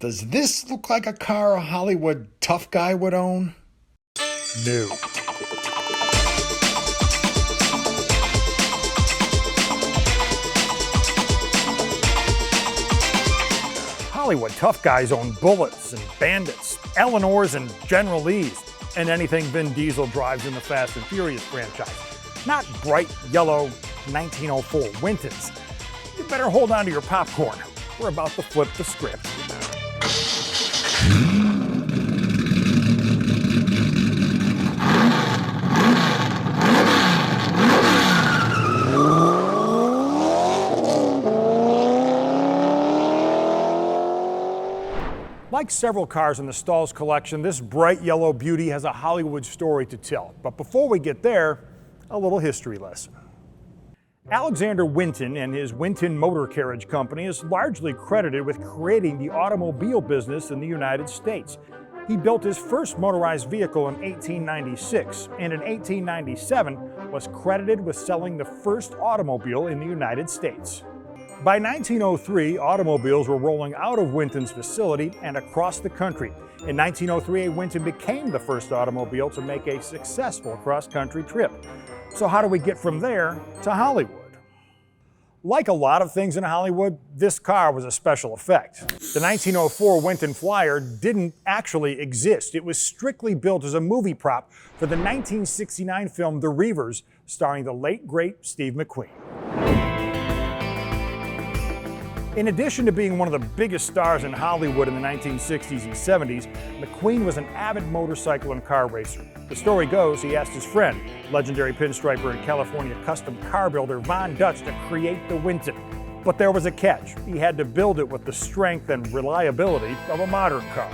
Does this look like a car a Hollywood tough guy would own? No. Hollywood tough guys own Bullets and Bandits, Eleanors and General Lees, and anything Vin Diesel drives in the Fast and Furious franchise. Not bright yellow 1904 Wintons. You better hold on to your popcorn. We're about to flip the script. Like several cars in the Stahls collection, this bright yellow beauty has a Hollywood story to tell. But before we get there, a little history lesson. Alexander Winton and his Winton Motor Carriage Company is largely credited with creating the automobile business in the United States. He built his first motorized vehicle in 1896, and in 1897 was credited with selling the first automobile in the United States. By 1903, automobiles were rolling out of Winton's facility and across the country. In 1903, Winton became the first automobile to make a successful cross-country trip. So how do we get from there to Hollywood? Like a lot of things in Hollywood, this car was a special effect. The 1904 Winton Flyer didn't actually exist. It was strictly built as a movie prop for the 1969 film The Reivers, starring the late, great Steve McQueen. In addition to being one of the biggest stars in Hollywood in the 1960s and 70s, McQueen was an avid motorcycle and car racer. The story goes he asked his friend, legendary pinstriper and California custom car builder Von Dutch, to create the Winton. But there was a catch. He had to build it with the strength and reliability of a modern car.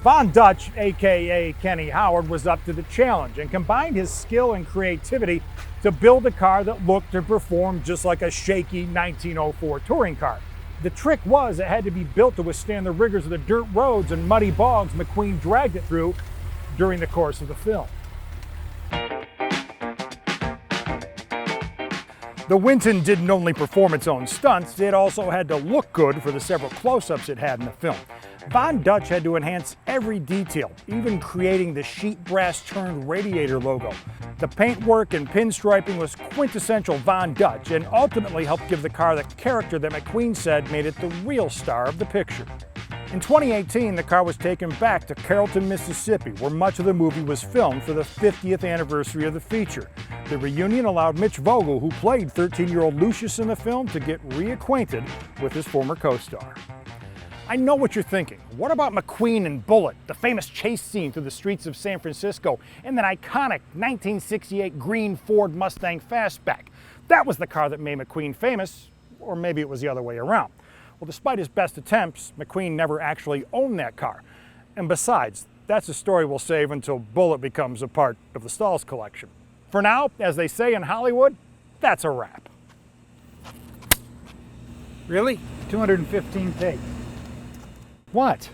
Von Dutch, aka Kenny Howard, was up to the challenge and combined his skill and creativity to build a car that looked and performed just like a shaky 1904 touring car. The trick was it had to be built to withstand the rigors of the dirt roads and muddy bogs McQueen dragged it through during the course of the film. The Winton didn't only perform its own stunts, it also had to look good for the several close-ups it had in the film. Von Dutch had to enhance every detail, even creating the sheet brass turned radiator logo. The paintwork and pinstriping was quintessential Von Dutch and ultimately helped give the car the character that McQueen said made it the real star of the picture. In 2018, the car was taken back to Carrollton, Mississippi, where much of the movie was filmed for the 50th anniversary of the feature. The reunion allowed Mitch Vogel, who played 13-year-old Lucius in the film, to get reacquainted with his former co-star. I know what you're thinking. What about McQueen and Bullet, the famous chase scene through the streets of San Francisco, and that iconic 1968 green Ford Mustang Fastback? That was the car that made McQueen famous, or maybe it was the other way around. Well, despite his best attempts, McQueen never actually owned that car. And besides, that's a story we'll save until Bullet becomes a part of the Stahls collection. For now, as they say in Hollywood, that's a wrap. Really? 215 takes. What?